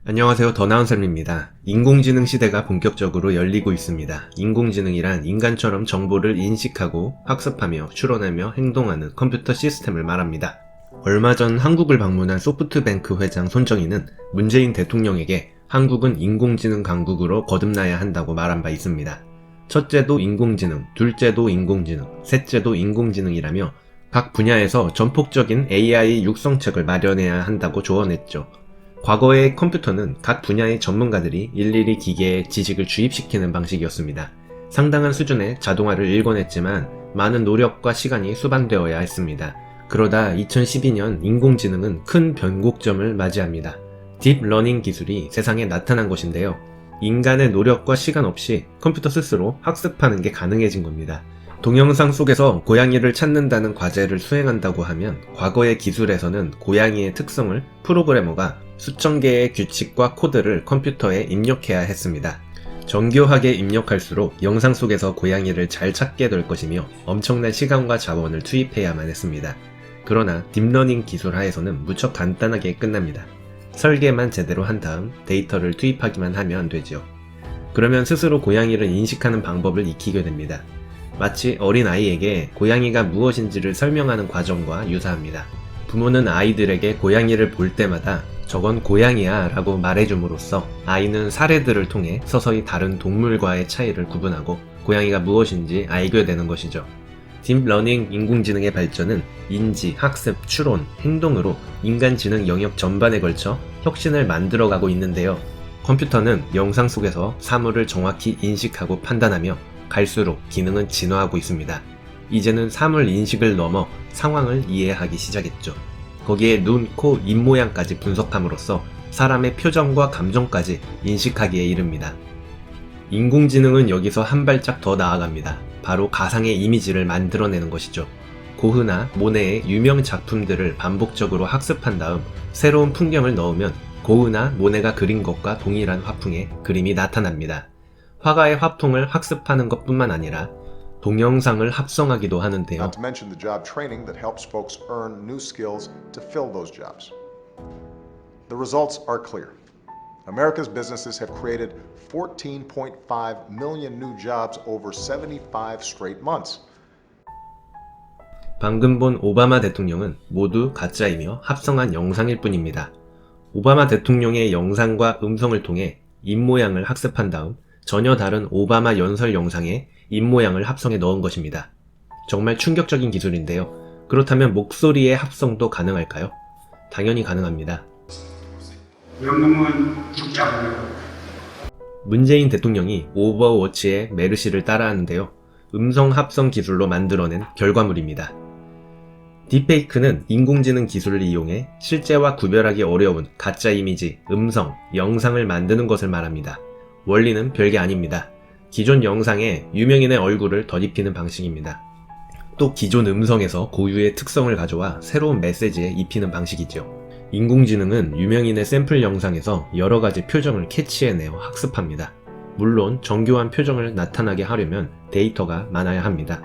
안녕하세요. 더나은쌤입니다. 인공지능 시대가 본격적으로 열리고 있습니다. 인공지능이란 인간처럼 정보를 인식하고 학습하며 추론하며 행동하는 컴퓨터 시스템을 말합니다. 얼마 전 한국을 방문한 소프트뱅크 회장 손정희는 문재인 대통령에게 한국은 인공지능 강국으로 거듭나야 한다고 말한 바 있습니다. 첫째도 인공지능, 둘째도 인공지능, 셋째도 인공지능이라며 각 분야에서 전폭적인 AI 육성책을 마련해야 한다고 조언했죠. 과거의 컴퓨터는 각 분야의 전문가들이 일일이 기계에 지식을 주입시키는 방식이었습니다. 상당한 수준의 자동화를 일궈냈지만 많은 노력과 시간이 수반되어야 했습니다. 그러다 2012년 인공지능은 큰 변곡점을 맞이합니다. 딥러닝 기술이 세상에 나타난 것인데요. 인간의 노력과 시간 없이 컴퓨터 스스로 학습하는 게 가능해진 겁니다. 동영상 속에서 고양이를 찾는다는 과제를 수행한다고 하면 과거의 기술에서는 고양이의 특성을 프로그래머가 수천 개의 규칙과 코드를 컴퓨터에 입력해야 했습니다. 정교하게 입력할수록 영상 속에서 고양이를 잘 찾게 될 것이며 엄청난 시간과 자원을 투입해야만 했습니다. 그러나 딥러닝 기술 하에서는 무척 간단하게 끝납니다. 설계만 제대로 한 다음 데이터를 투입하기만 하면 되죠. 그러면 스스로 고양이를 인식하는 방법을 익히게 됩니다. 마치 어린아이에게 고양이가 무엇인지를 설명하는 과정과 유사합니다. 부모는 아이들에게 고양이를 볼 때마다 저건 고양이야 라고 말해줌으로써 아이는 사례들을 통해 서서히 다른 동물과의 차이를 구분하고 고양이가 무엇인지 알게 되는 것이죠. 딥러닝 인공지능의 발전은 인지, 학습, 추론, 행동으로 인간지능 영역 전반에 걸쳐 혁신을 만들어가고 있는데요. 컴퓨터는 영상 속에서 사물을 정확히 인식하고 판단하며 갈수록 기능은 진화하고 있습니다. 이제는 사물 인식을 넘어 상황을 이해하기 시작했죠. 거기에 눈, 코, 입모양까지 분석함으로써 사람의 표정과 감정까지 인식하기에 이릅니다. 인공지능은 여기서 한 발짝 더 나아갑니다. 바로 가상의 이미지를 만들어내는 것이죠. 고흐나 모네의 유명 작품들을 반복적으로 학습한 다음 새로운 풍경을 넣으면 고흐나 모네가 그린 것과 동일한 화풍의 그림이 나타납니다. 화가의 화풍을 학습하는 것뿐만 아니라 동영상을 합성하기도 하는데요. Not to mention the job training that helps folks earn new skills to fill those jobs. The results are clear. America's businesses have created 14.5 million new jobs over 75 straight months. 방금 본 오바마 대통령은 모두 가짜이며 합성한 영상일 뿐입니다. 오바마 대통령의 영상과 음성을 통해 입모양을 학습한 다음 전혀 다른 오바마 연설 영상에 입모양을 합성해 넣은 것입니다. 정말 충격적인 기술인데요. 그렇다면 목소리의 합성도 가능할까요? 당연히 가능합니다. 영웅은 죽지 않아요. 문재인 대통령이 오버워치의 메르시를 따라하는데요. 음성 합성 기술로 만들어낸 결과물입니다. 딥페이크는 인공지능 기술을 이용해 실제와 구별하기 어려운 가짜 이미지, 음성, 영상을 만드는 것을 말합니다. 원리는 별게 아닙니다. 기존 영상에 유명인의 얼굴을 덧입히는 방식입니다. 또 기존 음성에서 고유의 특성을 가져와 새로운 메시지에 입히는 방식이죠. 인공지능은 유명인의 샘플 영상에서 여러가지 표정을 캐치해내어 학습합니다. 물론 정교한 표정을 나타나게 하려면 데이터가 많아야 합니다.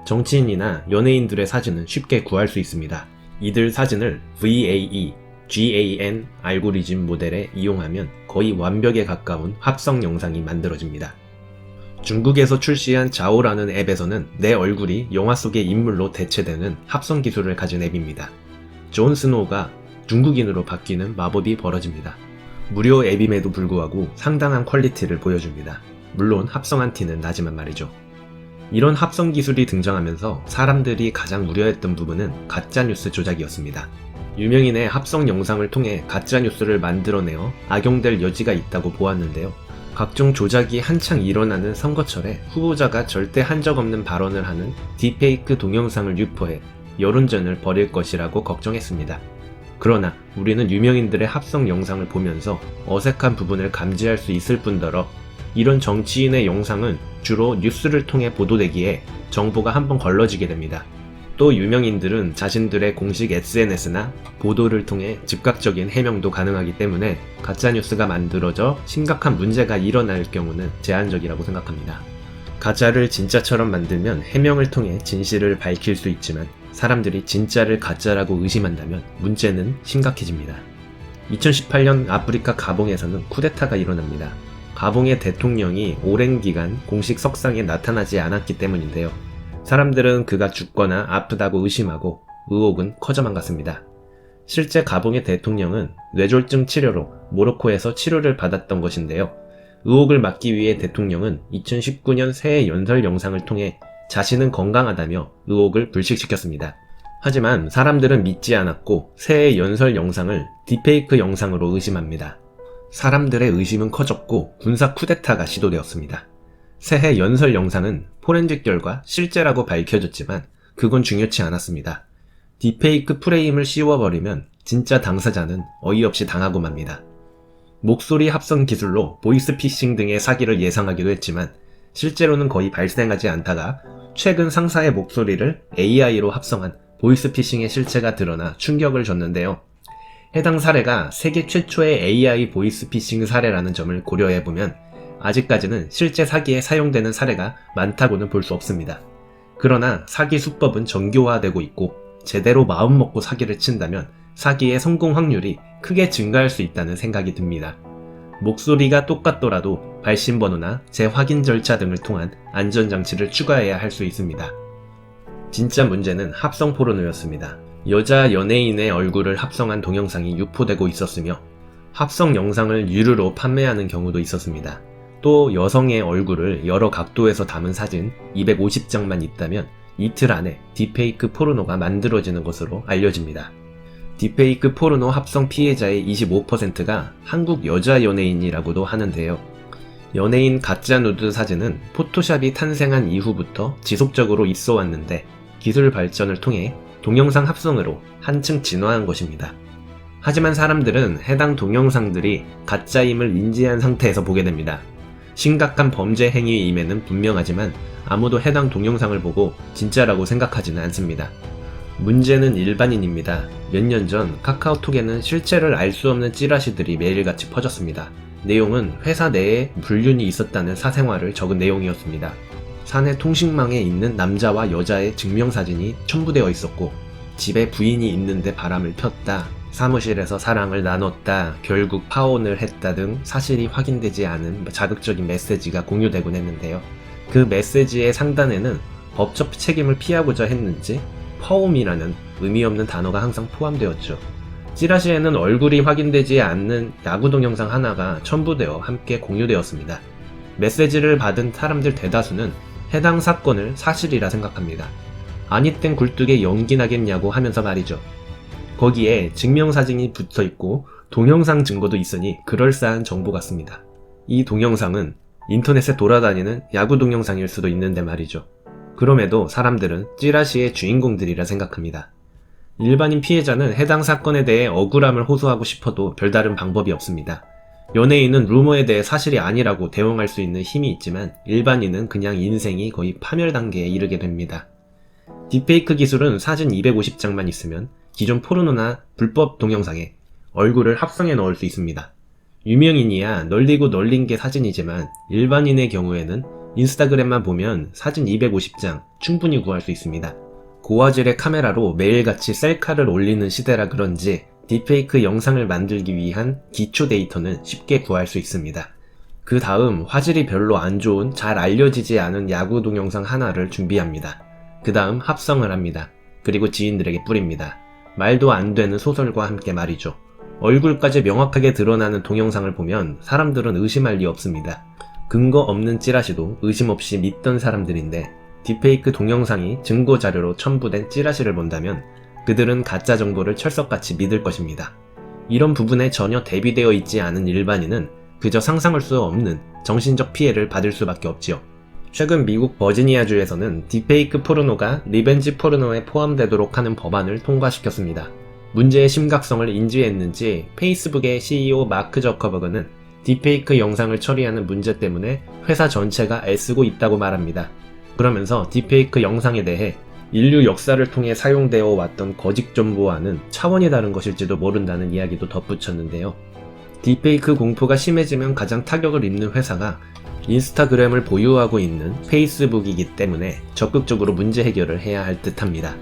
정치인이나 연예인들의 사진은 쉽게 구할 수 있습니다. 이들 사진을 VAE, GAN 알고리즘 모델에 이용하면 거의 완벽에 가까운 합성 영상이 만들어집니다. 중국에서 출시한 자오라는 앱에서는 내 얼굴이 영화 속의 인물로 대체되는 합성 기술을 가진 앱입니다. 존 스노우가 중국인으로 바뀌는 마법이 벌어집니다. 무료 앱임에도 불구하고 상당한 퀄리티를 보여줍니다. 물론 합성한 티는 나지만 말이죠. 이런 합성 기술이 등장하면서 사람들이 가장 우려했던 부분은 가짜뉴스 조작이었습니다. 유명인의 합성 영상을 통해 가짜뉴스를 만들어내어 악용될 여지가 있다고 보았는데요. 각종 조작이 한창 일어나는 선거철에 후보자가 절대 한 적 없는 발언을 하는 딥페이크 동영상을 유포해 여론전을 벌일 것이라고 걱정했습니다. 그러나 우리는 유명인들의 합성 영상을 보면서 어색한 부분을 감지할 수 있을 뿐더러 이런 정치인의 영상은 주로 뉴스를 통해 보도되기에 정보가 한번 걸러지게 됩니다. 또 유명인들은 자신들의 공식 SNS나 보도를 통해 즉각적인 해명도 가능하기 때문에 가짜뉴스가 만들어져 심각한 문제가 일어날 경우는 제한적이라고 생각합니다. 가짜를 진짜처럼 만들면 해명을 통해 진실을 밝힐 수 있지만 사람들이 진짜를 가짜라고 의심한다면 문제는 심각해집니다. 2018년 아프리카 가봉에서는 쿠데타가 일어납니다. 가봉의 대통령이 오랜 기간 공식 석상에 나타나지 않았기 때문인데요. 사람들은 그가 죽거나 아프다고 의심하고 의혹은 커져만 갔습니다. 실제 가봉의 대통령은 뇌졸중 치료로 모로코에서 치료를 받았던 것인데요. 의혹을 막기 위해 대통령은 2019년 새해 연설 영상을 통해 자신은 건강하다며 의혹을 불식시켰습니다. 하지만 사람들은 믿지 않았고 새해 연설 영상을 딥페이크 영상으로 의심합니다. 사람들의 의심은 커졌고 군사 쿠데타가 시도되었습니다. 새해 연설 영상은 포렌식 결과 실제라고 밝혀졌지만 그건 중요치 않았습니다. 딥페이크 프레임을 씌워버리면 진짜 당사자는 어이없이 당하고 맙니다. 목소리 합성 기술로 보이스피싱 등의 사기를 예상하기도 했지만 실제로는 거의 발생하지 않다가 최근 상사의 목소리를 AI로 합성한 보이스피싱의 실체가 드러나 충격을 줬는데요. 해당 사례가 세계 최초의 AI 보이스피싱 사례라는 점을 고려해보면 아직까지는 실제 사기에 사용되는 사례가 많다고는 볼 수 없습니다. 그러나 사기 수법은 정교화되고 있고 제대로 마음먹고 사기를 친다면 사기의 성공 확률이 크게 증가할 수 있다는 생각이 듭니다. 목소리가 똑같더라도 발신번호나 재확인 절차 등을 통한 안전장치를 추가해야 할 수 있습니다. 진짜 문제는 합성 포르노였습니다. 여자 연예인의 얼굴을 합성한 동영상이 유포되고 있었으며 합성 영상을 유료로 판매하는 경우도 있었습니다. 또 여성의 얼굴을 여러 각도에서 담은 사진 250장만 있다면 이틀 안에 딥페이크 포르노가 만들어지는 것으로 알려집니다. 딥페이크 포르노 합성 피해자의 25%가 한국 여자 연예인이라고도 하는데요. 연예인 가짜 누드 사진은 포토샵이 탄생한 이후부터 지속적으로 있어 왔는데 기술 발전을 통해 동영상 합성으로 한층 진화한 것입니다. 하지만 사람들은 해당 동영상들이 가짜임을 인지한 상태에서 보게 됩니다. 심각한 범죄 행위임에는 분명하지만 아무도 해당 동영상을 보고 진짜라고 생각하지는 않습니다. 문제는 일반인입니다. 몇 년 전 카카오톡에는 실체를 알 수 없는 찌라시들이 매일같이 퍼졌습니다. 내용은 회사 내에 불륜이 있었다는 사생활을 적은 내용이었습니다. 사내 통신망에 있는 남자와 여자의 증명사진이 첨부되어 있었고 집에 부인이 있는데 바람을 폈다, 사무실에서 사랑을 나눴다, 결국 파혼을 했다 등 사실이 확인되지 않은 자극적인 메시지가 공유되곤 했는데요. 그 메시지의 상단에는 법적 책임을 피하고자 했는지 퍼옴이라는 의미 없는 단어가 항상 포함되었죠. 찌라시에는 얼굴이 확인되지 않는 야구 동영상 하나가 첨부되어 함께 공유되었습니다. 메시지를 받은 사람들 대다수는 해당 사건을 사실이라 생각합니다. 아니 땐 굴뚝에 연기 나겠냐고 하면서 말이죠. 거기에 증명사진이 붙어있고 동영상 증거도 있으니 그럴싸한 정보 같습니다. 이 동영상은 인터넷에 돌아다니는 야구 동영상일 수도 있는데 말이죠. 그럼에도 사람들은 찌라시의 주인공들이라 생각합니다. 일반인 피해자는 해당 사건에 대해 억울함을 호소하고 싶어도 별다른 방법이 없습니다. 연예인은 루머에 대해 사실이 아니라고 대응할 수 있는 힘이 있지만 일반인은 그냥 인생이 거의 파멸 단계에 이르게 됩니다. 딥페이크 기술은 사진 250장만 있으면 기존 포르노나 불법 동영상에 얼굴을 합성해 넣을 수 있습니다. 유명인이야 널리고 널린 게 사진이지만 일반인의 경우에는 인스타그램만 보면 사진 250장 충분히 구할 수 있습니다. 고화질의 카메라로 매일같이 셀카를 올리는 시대라 그런지 딥페이크 영상을 만들기 위한 기초 데이터는 쉽게 구할 수 있습니다. 그 다음 화질이 별로 안 좋은 잘 알려지지 않은 야구 동영상 하나를 준비합니다. 그 다음 합성을 합니다. 그리고 지인들에게 뿌립니다. 말도 안 되는 소설과 함께 말이죠. 얼굴까지 명확하게 드러나는 동영상을 보면 사람들은 의심할 리 없습니다. 근거 없는 찌라시도 의심 없이 믿던 사람들인데 딥페이크 동영상이 증거 자료로 첨부된 찌라시를 본다면 그들은 가짜 정보를 철석같이 믿을 것입니다. 이런 부분에 전혀 대비되어 있지 않은 일반인은 그저 상상할 수 없는 정신적 피해를 받을 수밖에 없지요. 최근 미국 버지니아주에서는 딥페이크 포르노가 리벤지 포르노에 포함되도록 하는 법안을 통과시켰습니다. 문제의 심각성을 인지했는지 페이스북의 CEO 마크 저커버그는 딥페이크 영상을 처리하는 문제 때문에 회사 전체가 애쓰고 있다고 말합니다. 그러면서 딥페이크 영상에 대해 인류 역사를 통해 사용되어 왔던 거짓 정보와는 차원이 다른 것일지도 모른다는 이야기도 덧붙였는데요. 딥페이크 공포가 심해지면 가장 타격을 입는 회사가 인스타그램을 보유하고 있는 페이스북이기 때문에 적극적으로 문제 해결을 해야 할 듯합니다.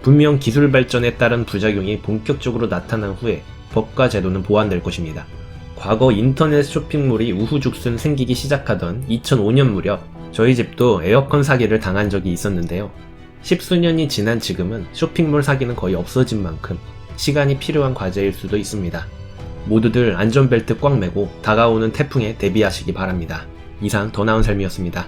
분명 기술 발전에 따른 부작용이 본격적으로 나타난 후에 법과 제도는 보완될 것입니다. 과거 인터넷 쇼핑몰이 우후죽순 생기기 시작하던 2005년 무렵 저희 집도 에어컨 사기를 당한 적이 있었는데요. 십수년이 지난 지금은 쇼핑몰 사기는 거의 없어진 만큼 시간이 필요한 과제일 수도 있습니다. 모두들 안전벨트 꽉 매고 다가오는 태풍에 대비하시기 바랍니다. 이상 더 나은 삶이었습니다.